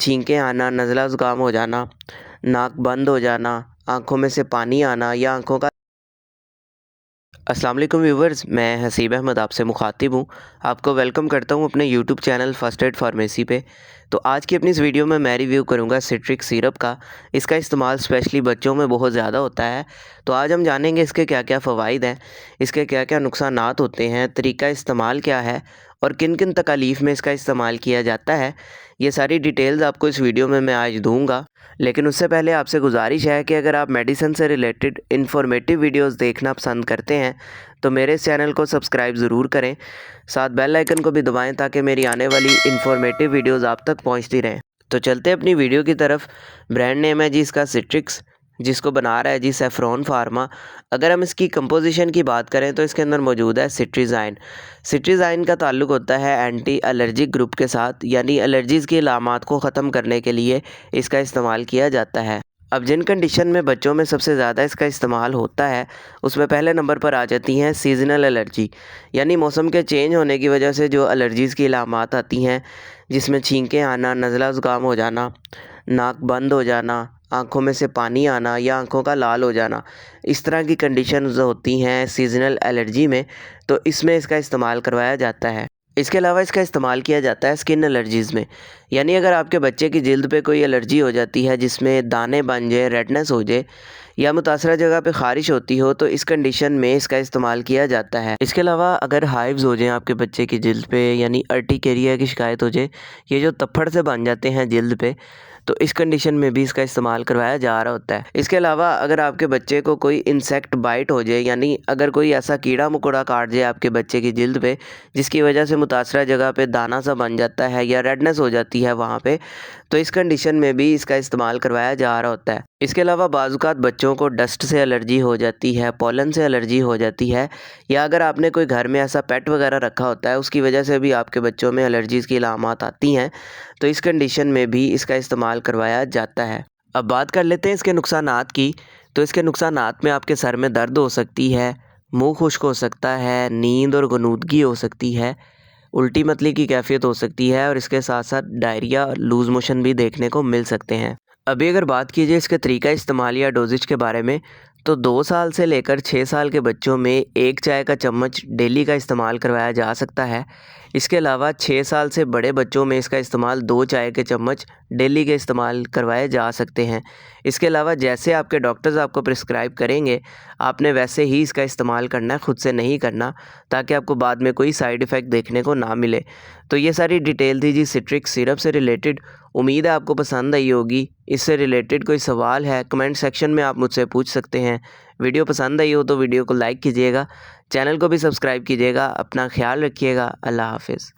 छींकें आना, नज़ला ज़ुकाम हो जाना, नाक बंद हो जाना, आँखों में से पानी आना या आँखों का। अस्सलाम वालेकुम व्यूवर्स, मैं हसीब अहमद आपसे मुखातिब हूँ। आपको वेलकम करता हूँ अपने YouTube channel first aid pharmacy पे। तो आज की अपनी इस वीडियो में मैं रिव्यू करूँगा सिट्रिक सिरप का। इसका इस्तेमाल स्पेशली बच्चों में बहुत ज़्यादा होता है। तो आज हम जानेंगे इसके क्या क्या फ़वाइद हैं, इसके क्या क्या नुकसानात होते हैं, तरीका इस्तेमाल क्या है और किन किन तकालीफ में इसका इस्तेमाल किया जाता है। ये सारी डिटेल्स आपको इस वीडियो में मैं आज दूँगा। लेकिन उससे पहले आपसे गुजारिश है कि अगर आप मेडिसिन से रिलेटेड इन्फॉर्मेटिव वीडियोस देखना पसंद करते हैं तो मेरे इस चैनल को सब्सक्राइब ज़रूर करें, साथ बेल आइकन को भी दबाएं ताकि मेरी आने वाली इन्फॉर्मेटिव वीडियोस आप तक पहुंचती रहें। तो चलते हैं अपनी वीडियो की तरफ। ब्रांड नेम है जी इसका सिट्रिक्स, जिसको बना रहा है जी सेफ्रॉन फार्मा। अगर हम इसकी कंपोजिशन की बात करें तो इसके अंदर मौजूद है सिट्रीज़ाइन। सिट्रीज़ाइन का ताल्लुक़ होता है एंटी एलर्जिक ग्रुप के साथ, यानी एलर्जीज़ की अलामात को ख़त्म करने के लिए इसका इस्तेमाल किया जाता है। अब जिन कंडीशन में बच्चों में सबसे ज़्यादा इसका इस्तेमाल होता है उसमें पहले नंबर पर आ जाती हैं सीज़नल एलर्जी, यानी मौसम के चेंज होने की वजह से जो एलर्जीज़ की अलामात आती हैं, जिसमें छींकें आना, नज़ला ज़ुकाम हो जाना, नाक बंद हो जाना, आँखों में से पानी आना या आँखों का लाल हो जाना, इस तरह की कंडीशंस होती हैं सीज़नल एलर्जी में। तो इसमें इसका इस्तेमाल करवाया जाता है। इसके अलावा इसका इस्तेमाल किया जाता है स्किन एलर्जीज़ में, यानी अगर आपके बच्चे की जिल्द पे कोई एलर्जी हो जाती है जिसमें दाने बन जाए, रेडनेस हो जाए या मुतासरा जगह पे ख़ारिश होती हो, तो इस कंडीशन में इसका इस्तेमाल किया जाता है। इसके अलावा अगर हाइव्स हो जाए आपके बच्चे की जिल्द पे, यानी अर्टिकेरिया की शिकायत हो जाए, ये जो तप्पड़ से बन जाते हैं जिल्द पे, तो इस कंडीशन में भी इसका इस्तेमाल करवाया जा रहा होता है। इसके अलावा अगर आपके बच्चे को कोई इंसेक्ट बाइट हो जाए, यानी अगर कोई ऐसा कीड़ा मकोड़ा काट जाए आपके बच्चे की जिल्द पे जिसकी वजह से मुतासरा जगह पे दाना सा बन जाता है या रेडनेस हो जाती है वहाँ पे, तो इस कंडीशन में भी इसका इस्तेमाल करवाया जा रहा होता है। इसके अलावा बाज़-औक़ात बच्चों को डस्ट से एलर्जी हो जाती है, पॉलन से एलर्जी हो जाती है, या अगर आपने कोई घर में ऐसा पेट वगैरह रखा होता है उसकी वजह से भी आपके बच्चों में एलर्जीज़ की अलामात आती हैं, तो इस कंडीशन में भी इसका इस्तेमाल करवाया जाता है। अब बात कर लेते हैं इसके नुकसानात की। तो इसके नुकसानात में आपके सर में दर्द हो सकती है, मुँह खुश्क हो सकता है, नींद और गनूदगी हो सकती है, उल्टी मतली की कैफियत हो सकती है और इसके साथ साथ डायरिया, लूज़ मोशन भी देखने को मिल सकते हैं। अभी अगर बात कीजिए इसके तरीका इस्तेमाल या डोजेज के बारे में, तो 2 साल से लेकर 6 साल के बच्चों में 1 चाय का चम्मच डेली का इस्तेमाल करवाया जा सकता है। इसके अलावा 6 साल से बड़े बच्चों में इसका इस्तेमाल 2 चाय के चम्मच डेली के इस्तेमाल करवाए जा सकते हैं। इसके अलावा जैसे आपके डॉक्टर्स आपको प्रिस्क्राइब करेंगे, आपने वैसे ही इसका इस्तेमाल करना है, खुद से नहीं करना, ताकि आपको बाद में कोई साइड इफ़ेक्ट देखने को ना मिले। तो ये सारी डिटेल थी जी सिट्रिक सिरप से रिलेटेड। उम्मीद है आपको पसंद आई होगी। इससे रिलेटेड कोई सवाल है कमेंट सेक्शन में आप मुझसे पूछ सकते हैं। वीडियो पसंद आई हो तो वीडियो को लाइक कीजिएगा, चैनल को भी सब्सक्राइब कीजिएगा। अपना ख्याल रखिएगा। अल्लाह हाफ़िज़।